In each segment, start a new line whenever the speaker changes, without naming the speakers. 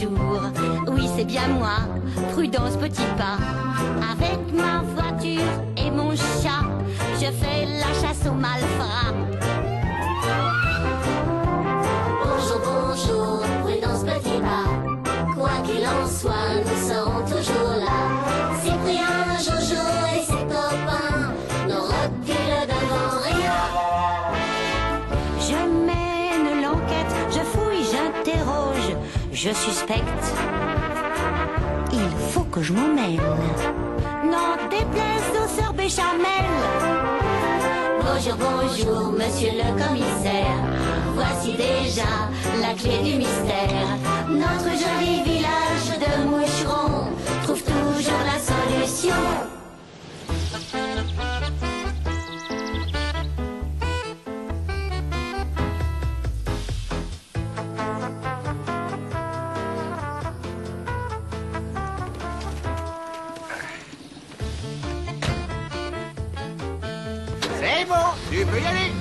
bonjour. Oui, c'est bien moi, Prudence Petit Pas. Avec ma voiture et mon chat, je fais la chasse aux malfrats.
Bonjour, bonjour, Prudence Petit Pas. Quoi qu'il en soit, nous serons toujours là. Cyprien, Jojo et ses copains ne reculent devant rien.
Je mène l'enquête, je fouille, j'interroge, je suspecte. Il faut que je m'en mêle. N'en déplaise aux sœurs Béchamel.
Bonjour, bonjour, monsieur le commissaire. Voici déjà la clé du mystère. Notre joli village de moucherons trouve toujours la solution.
C'est bon, tu peux y aller.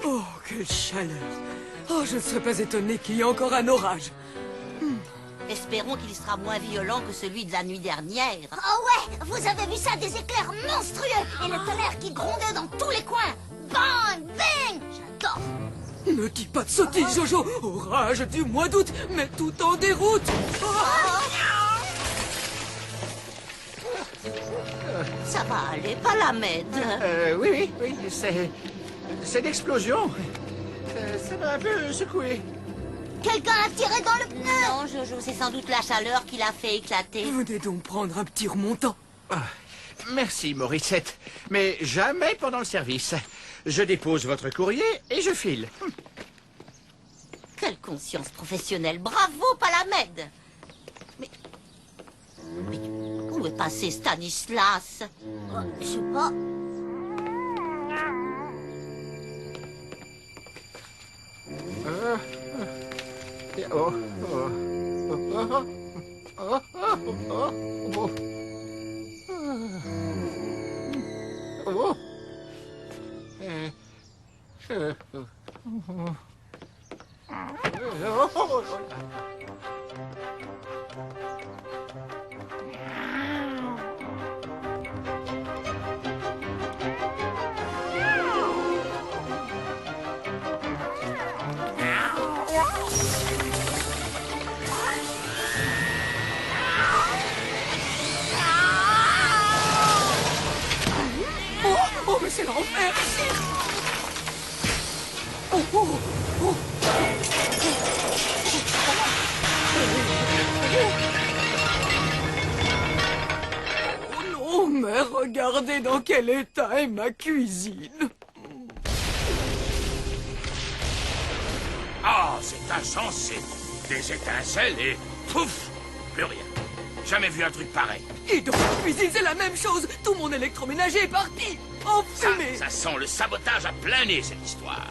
Oh, quelle chaleur! Oh, je ne serais pas étonné qu'il y ait encore un orage.
Espérons qu'il sera moins violent que celui de la nuit dernière.
Oh ouais, vous avez vu ça, des éclairs monstrueux et le tonnerre qui grondait dans tous les coins. Bang, bang, j'adore.
Ne dis pas de sottises, Jojo! Orage du mois d'août, mais tout en déroute!
Ça va aller, Palamède.
Oui, c'est l'explosion. Ça m'a un peu secoué.
Quelqu'un a tiré dans le pneu.
Non, Jojo, c'est sans doute la chaleur qui l'a fait éclater.
Venez donc prendre un petit remontant.
Ah, merci, Morissette. Mais jamais pendant le service. Je dépose votre courrier et je file.
Quelle conscience professionnelle. Bravo, Palamède. Mais où est passé Stanislas?
Je sais pas.
Oh, mais c'est l'enfer ici! Oh. Oh non, mais regardez dans quel état est ma cuisine.
Ah, c'est insensé. Des étincelles et pouf, plus rien. Jamais vu un truc pareil.
Et dans la cuisine, c'est la même chose. Tout mon électroménager est parti. En fumée.
Ça sent le sabotage à plein nez, cette histoire.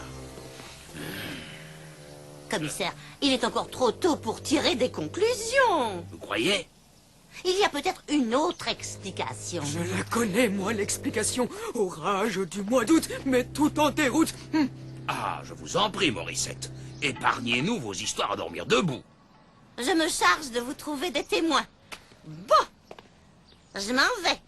Commissaire, il est encore trop tôt pour tirer des conclusions.
Vous croyez?
Il y a peut-être une autre explication.
Je la connais, moi, l'explication. Orage du mois d'août, mais tout en déroute.
Ah, je vous en prie, Morissette. Épargnez-nous vos histoires à dormir debout.
Je me charge de vous trouver des témoins. Bon, je m'en vais.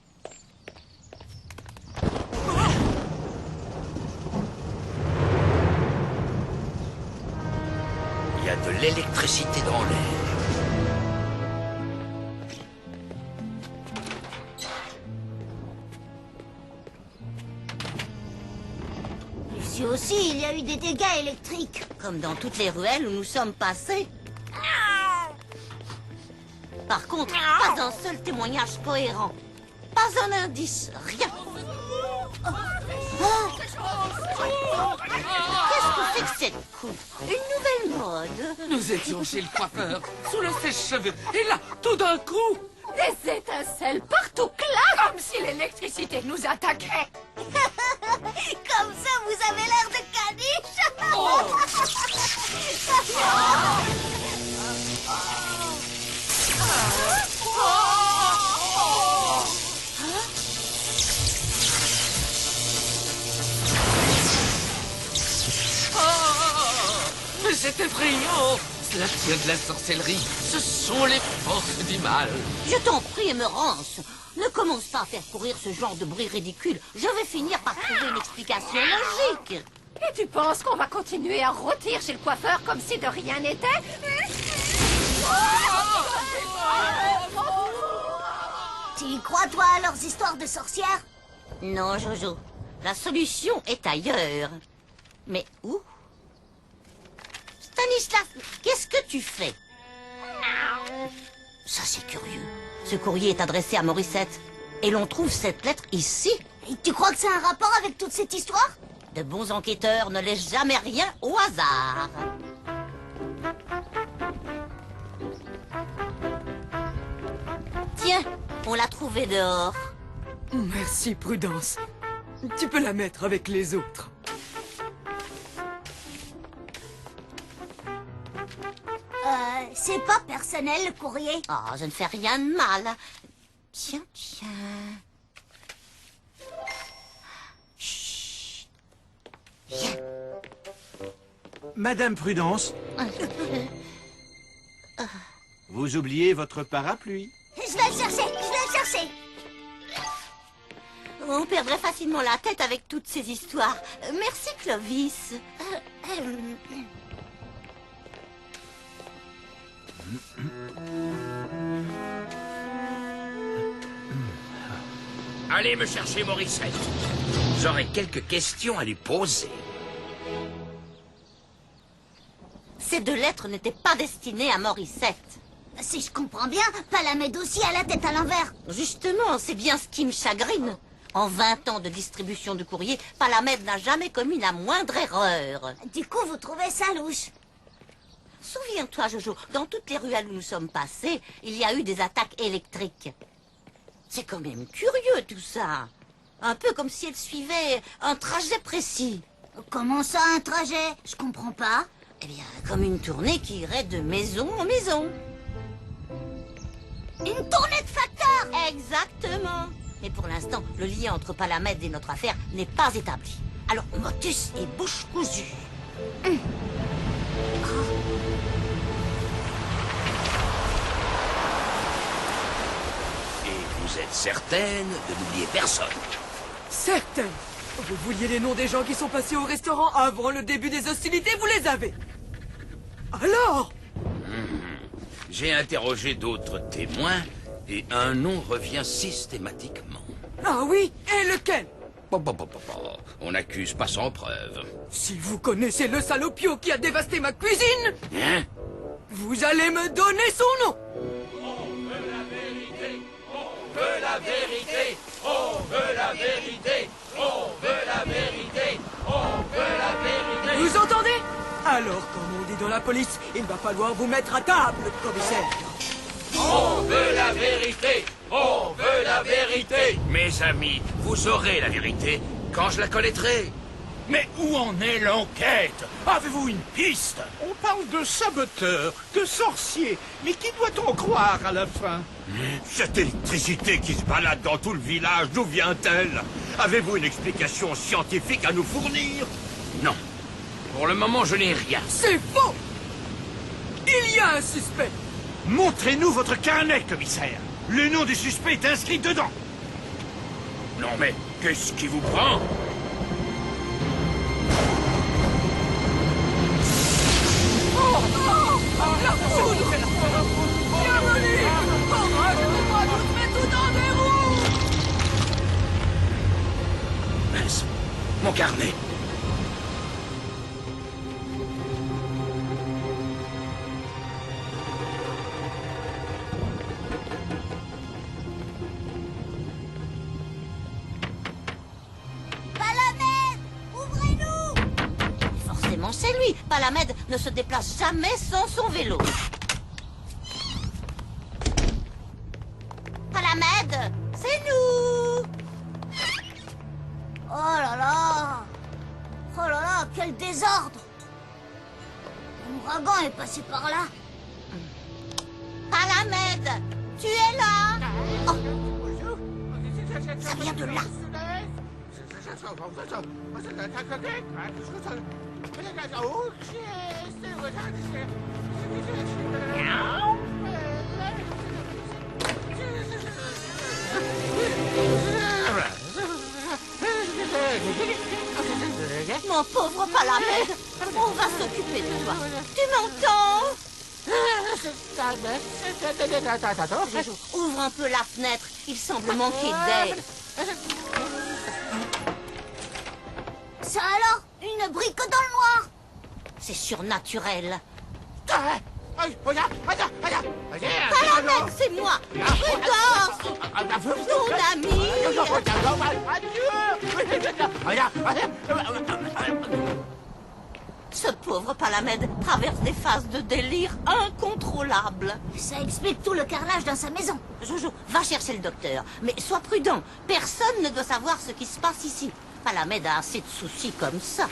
Il y a de l'électricité dans l'air.
Ici aussi, il y a eu des dégâts électriques.
Comme dans toutes les ruelles où nous sommes passés. Par contre, pas un seul témoignage cohérent. Pas un indice, rien. Qu'est-ce que c'est que cette coupe? Une nouvelle mode?
Nous étions chez le coiffeur, sous le sèche-cheveux, et là, tout d'un coup...
Des étincelles partout, clac, comme si l'électricité nous attaquait.
Comme ça, vous avez l'air de caniche.
C'est effrayant. Cela tient de la sorcellerie. Ce sont les forces du mal.
Je t'en prie, Emerance. Ne commence pas à faire courir ce genre de bruit ridicule. Je vais finir par trouver une explication logique.
Et tu penses qu'on va continuer à rôtir chez le coiffeur comme si de rien n'était?
Tu y crois, toi, à leurs histoires de sorcières?
Non, Jojo. La solution est ailleurs. Mais où? Stanislas, qu'est-ce que tu fais? Ça, c'est curieux. Ce courrier est adressé à Morissette. Et l'on trouve cette lettre ici.
Et tu crois que c'est un rapport avec toute cette histoire?
De bons enquêteurs ne laissent jamais rien au hasard. Tiens, on l'a trouvée dehors.
Merci, Prudence. Tu peux la mettre avec les autres.
C'est pas personnel, le courrier.
Oh, je ne fais rien de mal. Tiens, tiens. Chut. Viens.
Madame Prudence, vous oubliez votre parapluie.
Je vais le chercher, je vais le chercher.
On perdrait facilement la tête avec toutes ces histoires. Merci, Clovis.
Allez me chercher Morissette. J'aurai quelques questions à lui poser.
Ces deux lettres n'étaient pas destinées à Morissette.
Si je comprends bien, Palamède aussi a la tête à l'envers.
Justement, c'est bien ce qui me chagrine. En 20 ans de distribution de courrier, Palamède n'a jamais commis la moindre erreur.
Du coup, vous trouvez ça louche?
Souviens-toi, Jojo, dans toutes les ruelles où nous sommes passés, il y a eu des attaques électriques. C'est quand même curieux tout ça. Un peu comme si elle suivait un trajet précis.
Comment ça, un trajet? Je comprends pas.
Eh bien, comme une tournée qui irait de maison en maison.
Une tournée de facteurs!
Exactement. Mais pour l'instant, le lien entre Palamède et notre affaire n'est pas établi. Alors, motus et bouche cousue.
Et vous êtes certaine de n'oublier personne?
Certaine. Vous vouliez les noms des gens qui sont passés au restaurant avant le début des hostilités, vous les avez. Alors?
J'ai interrogé d'autres témoins et un nom revient systématiquement.
Ah oui? Et lequel?
On n'accuse pas sans preuve.
Si vous connaissez le salopio qui a dévasté ma cuisine,
Hein?
vous allez me donner son nom. Vous entendez? Alors, comme on dit dans la police, il va falloir vous mettre à table, commissaire.
Mes amis, vous aurez la vérité quand je la connaîtrai.
Mais où en est l'enquête? Avez-vous une piste? On parle de saboteurs, de sorciers. Mais qui doit-on croire à la fin?
Cette électricité qui se balade dans tout le village, d'où vient-elle? Avez-vous une explication scientifique à nous fournir?
Non. Pour le moment, je n'ai rien.
C'est faux! Il y a un suspect.
Montrez-nous votre carnet, commissaire. Le nom du suspect est inscrit dedans.
Non mais, qu'est-ce qui vous prend?
La foudre! Bienvenue! Arrachez-moi toutes mes tout dans des roues!
Mince, mon carnet.
Palamède! Ouvrez-nous!
Forcément, c'est lui. Palamède ne se déplace jamais sans son vélo. Palamède, c'est nous!
Oh là là! Oh là là, quel désordre! L'ouragan est passé par là.
Palamède, tu es là? Oh, ça vient de là. Mon pauvre Palamède, on va s'occuper de toi. Tu m'entends? Jojo, ouvre un peu la fenêtre. Il semble manquer d'air.
Ça alors? Une brique dans le noir?
C'est surnaturel.
Palamède,
Palamède, c'est moi. Rudolf, ton ami. Ce pauvre Palamède traverse des phases de délire incontrôlables.
Ça explique tout le carrelage dans sa maison.
Jojo, va chercher le docteur. Mais sois prudent. Personne ne doit savoir ce qui se passe ici. Palamède a assez de soucis comme ça.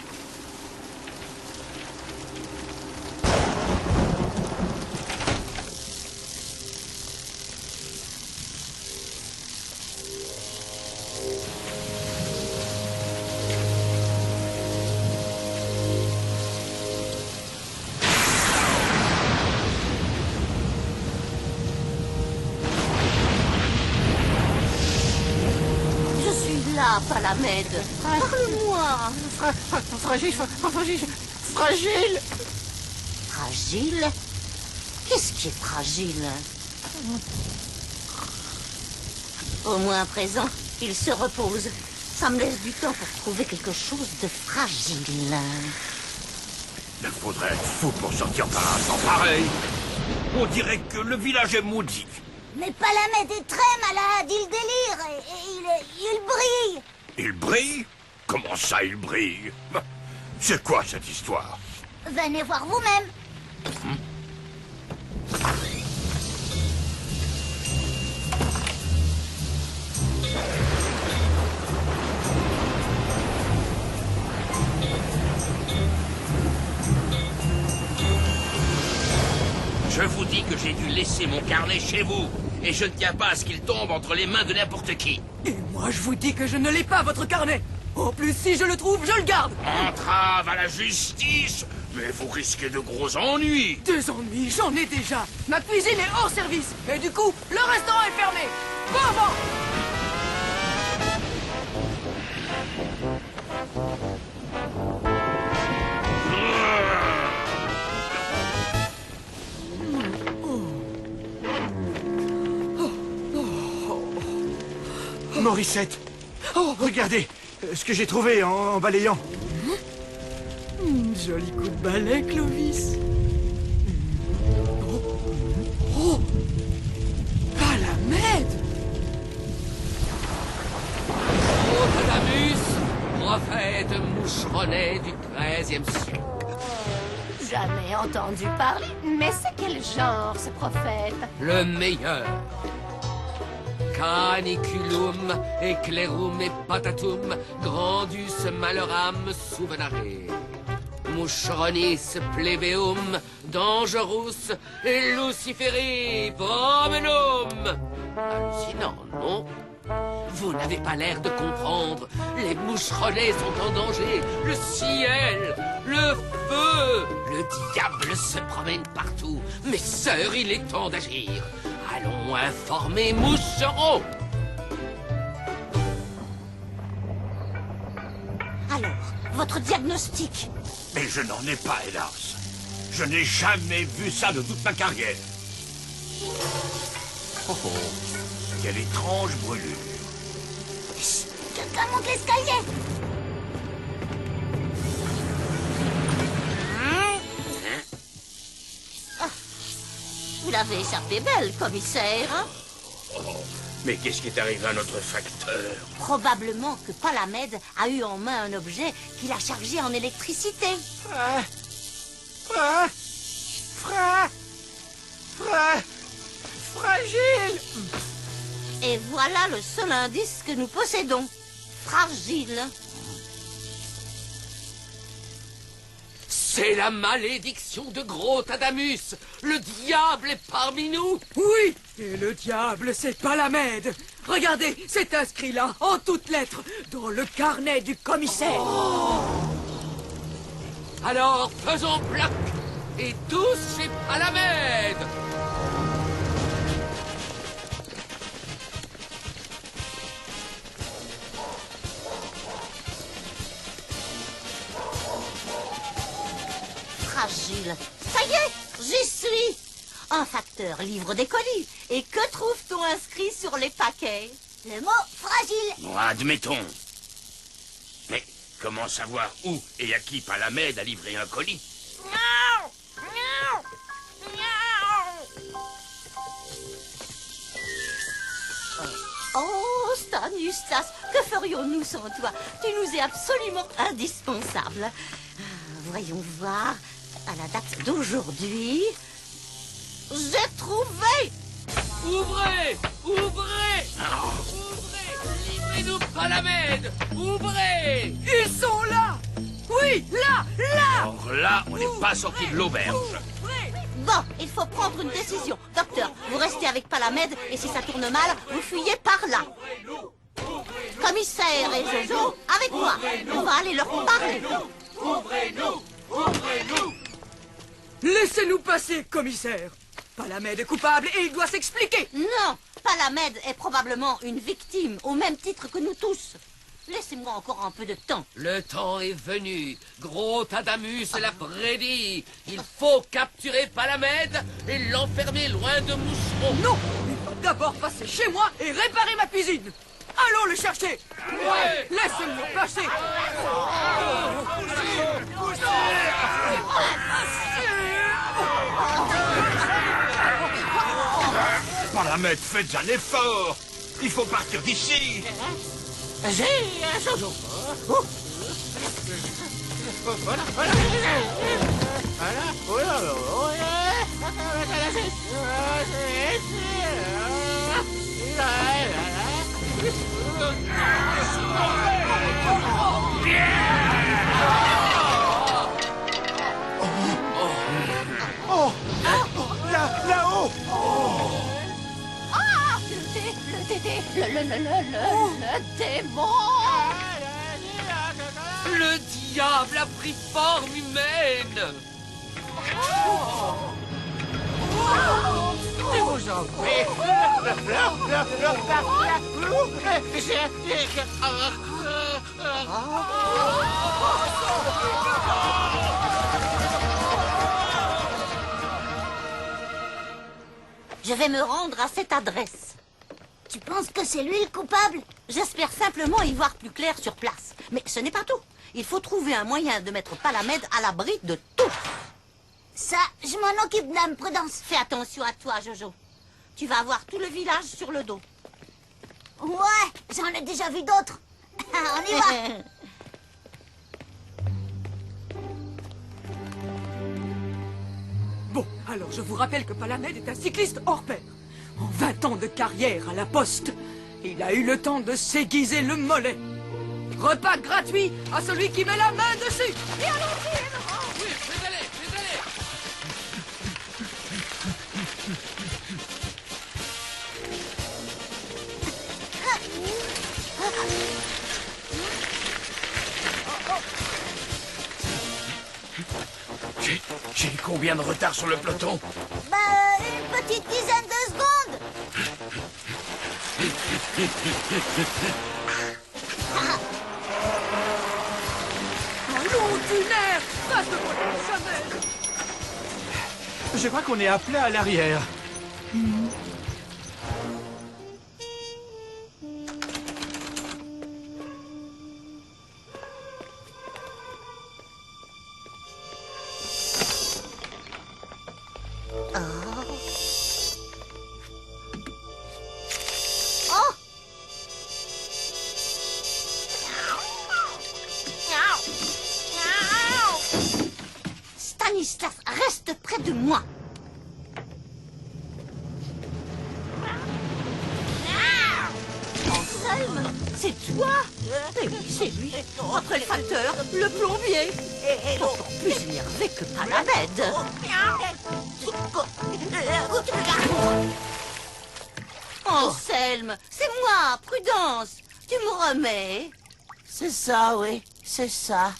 Palamède, parle-moi.
Fragile.
Fragile? Qu'est-ce qui est fragile? Au moins à présent, il se repose. Ça me laisse du temps pour trouver quelque chose de fragile.
Il faudrait être fou pour sortir par un temps pareil. On dirait que le village est maudit.
Mais Palamède est très malade, il délire et il brille.
Il brille? Comment ça, il brille? C'est quoi cette histoire?
Venez voir vous-même.
Je vous dis que j'ai dû laisser mon carnet chez vous. Et je ne tiens pas à ce qu'il tombe entre les mains de n'importe qui.
Et moi, je vous dis que je ne l'ai pas, votre carnet. En plus, si je le trouve, je le garde.
Entrave à la justice. Mais vous risquez de gros ennuis.
Des ennuis, j'en ai déjà. Ma cuisine est hors service. Et du coup, le restaurant est fermé. Bon, bon.
Morissette. Oh, regardez ce que j'ai trouvé en balayant.
Joli coup de balai, Clovis. Oh, Palamède.
Adamus, prophète moucheronnet du XIIIe siècle.
Jamais entendu parler. Mais c'est quel genre, ce prophète?
Le meilleur. Caniculum, eclerum et patatum, grandus maloram souvenare. Moucheronis plebeum, dangerus et luciferi pomenum. Hallucinant, non? Vous n'avez pas l'air de comprendre. Les moucheronnets sont en danger. Le ciel, le feu, le diable se promène partout. Mes sœurs, il est temps d'agir. Allons informer Moucheron.
Alors, votre diagnostic?
Mais je n'en ai pas, hélas. Je n'ai jamais vu ça de toute ma carrière. Oh oh, quelle étrange brûlure.
Quelqu'un monte l'escalier.
Vous l'avez échappé belle, commissaire.
Oh, mais qu'est-ce qui est arrivé à notre facteur?
Probablement que Palamède a eu en main un objet qu'il a chargé en électricité.
Fragile.
Et voilà le seul indice que nous possédons. Fragile.
C'est la malédiction de Gros Adamus. Le diable est parmi nous.
Oui, et le diable, c'est Palamède. Regardez, c'est inscrit là, en toutes lettres, dans le carnet du commissaire.
Alors, faisons plaque. Et tous chez Palamède.
Fragile. Ça y est, j'y suis. Un facteur livre des colis. Et que trouve-t-on inscrit sur les paquets?
Le mot fragile.
Bon, admettons. Mais comment savoir où et à qui Palamède a livré un colis?
Oh, Stanislas, que ferions-nous sans toi? Tu nous es absolument indispensable. Voyons voir. À la date d'aujourd'hui, j'ai trouvé.
Ouvrez! Ouvrez! Ouvrez! Livrez-nous Palamède! Ouvrez!
Ils sont là. Oui, là.
Alors là, on n'est pas sorti de l'auberge.
Bon, il faut prendre une décision. Docteur, vous restez avec Palamède et si ça tourne mal, vous fuyez par là. Commissaire et Jojo, avec moi. On va aller leur parler.
Ouvrez-nous! Ouvrez-nous!
Laissez-nous passer, commissaire. Palamède est coupable et il doit s'expliquer.
Non, Palamède est probablement une victime, au même titre que nous tous. Laissez-moi encore un peu de temps.
Le temps est venu. Gros Tadamus l'a prédit. Il faut capturer Palamède et l'enfermer loin de Moucheron.
Non, il va d'abord passer chez moi et réparer ma cuisine. Allons le chercher.
Ouais.
Laissez-moi passer.
Palamède, faites un effort. Il faut partir d'ici.
J'ai un Jojo.
Là-haut.
Ah, le démon.
Le diable a pris forme humaine.
Je vous en prie.
Je vais me rendre à cette adresse.
Tu penses que c'est lui le coupable?
J'espère simplement y voir plus clair sur place. Mais ce n'est pas tout. Il faut trouver un moyen de mettre Palamède à l'abri de tout.
Ça, je m'en occupe, Dame Prudence.
Fais attention à toi, Jojo. Tu vas avoir tout le village sur le dos.
Ouais, j'en ai déjà vu d'autres. On y va.
Bon, alors je vous rappelle que Palamède est un cycliste hors pair. En 20 ans de carrière à la poste, il a eu le temps de s'aiguiser le mollet. Repas gratuit à celui qui met la main dessus. Et allons-y,
Oui, fais-les, fais-les.
J'ai combien de retard sur le peloton?
Bah, une petite dizaine de secondes.
Allons, Dunaire, passe de moi jamais.
Je crois qu'on est à plat à l'arrière.
Oh! Stanislas, reste près de moi. Anselme, c'est toi? Eh oui, c'est lui. Après le facteur, le plombier. Encore plus énervé que Palamède. Anselme, c'est moi, Prudence. Tu me remets?
C'est ça, oui, c'est ça.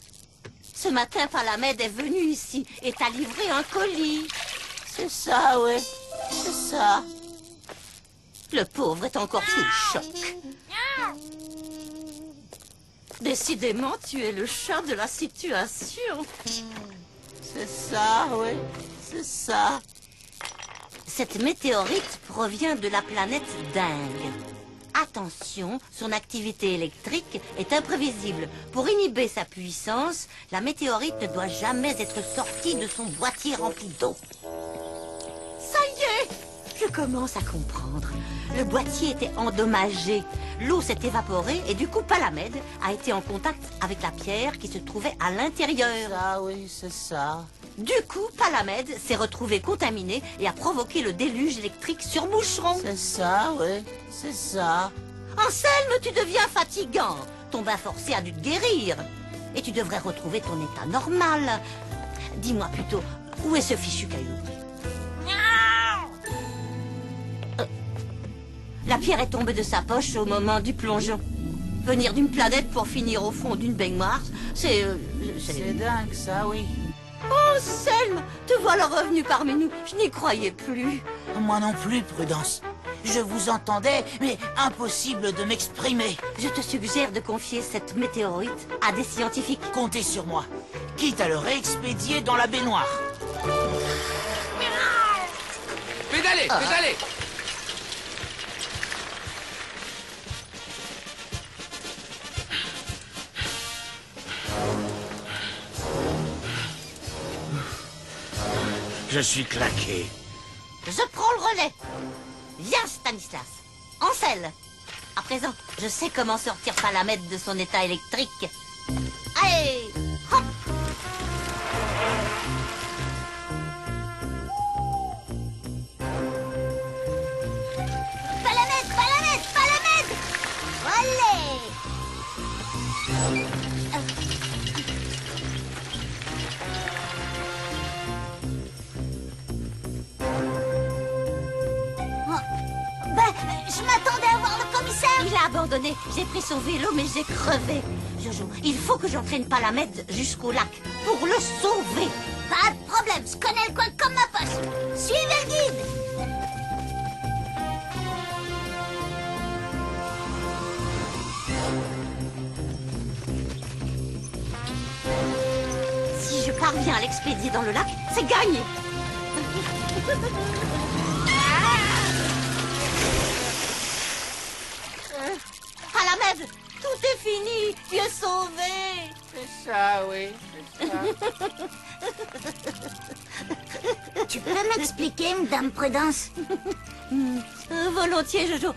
Ce matin, Palamède est venu ici et t'a livré un colis.
C'est ça, oui, c'est ça.
Le pauvre est encore sous le choc. Décidément, tu es le chat de la situation.
C'est ça, oui, c'est ça.
Cette météorite provient de la planète Dingue. Attention, son activité électrique est imprévisible. Pour inhiber sa puissance, la météorite ne doit jamais être sortie de son boîtier rempli d'eau. Ça y est, je commence à comprendre. Le boîtier était endommagé. L'eau s'est évaporée et du coup Palamède a été en contact avec la pierre qui se trouvait à l'intérieur.
Ah oui, c'est ça.
Du coup, Palamède s'est retrouvé contaminé et a provoqué le déluge électrique sur Moucheron.
C'est ça, oui, c'est ça.
Anselme, tu deviens fatigant. Ton bain forcé a dû te guérir. Et tu devrais retrouver ton état normal. Dis-moi plutôt, où est ce fichu caillou? La pierre est tombée de sa poche au moment du plongeon. Venir d'une planète pour finir au fond d'une baignoire, c'est
dingue, ça, oui.
Anselme, te voilà revenu parmi nous. Je n'y croyais plus.
Moi non plus, Prudence. Je vous entendais, mais impossible de m'exprimer.
Je te suggère de confier cette météorite à des scientifiques.
Comptez sur moi, quitte à le réexpédier dans la baignoire.
Pédalez, pédalez.
Je suis claqué.
Je prends le relais. Viens, Stanislas. Ansel. À présent, je sais comment sortir Palamède de son état électrique. Allez, hop.
Palamède, Palamède, Palamède! Allez! Je m'attendais à voir le commissaire.
Il a abandonné. J'ai pris son vélo, mais j'ai crevé. Jojo, il faut que j'entraîne Palamède jusqu'au lac pour le sauver.
Pas de problème, je connais le coin comme ma poche. Suivez le guide.
Si je parviens à l'expédier dans le lac, c'est gagné. Palamède, tout est fini. Tu es sauvé.
C'est ça, oui, c'est ça.
Tu peux m'expliquer, Madame Prudence?
Volontiers, Jojo.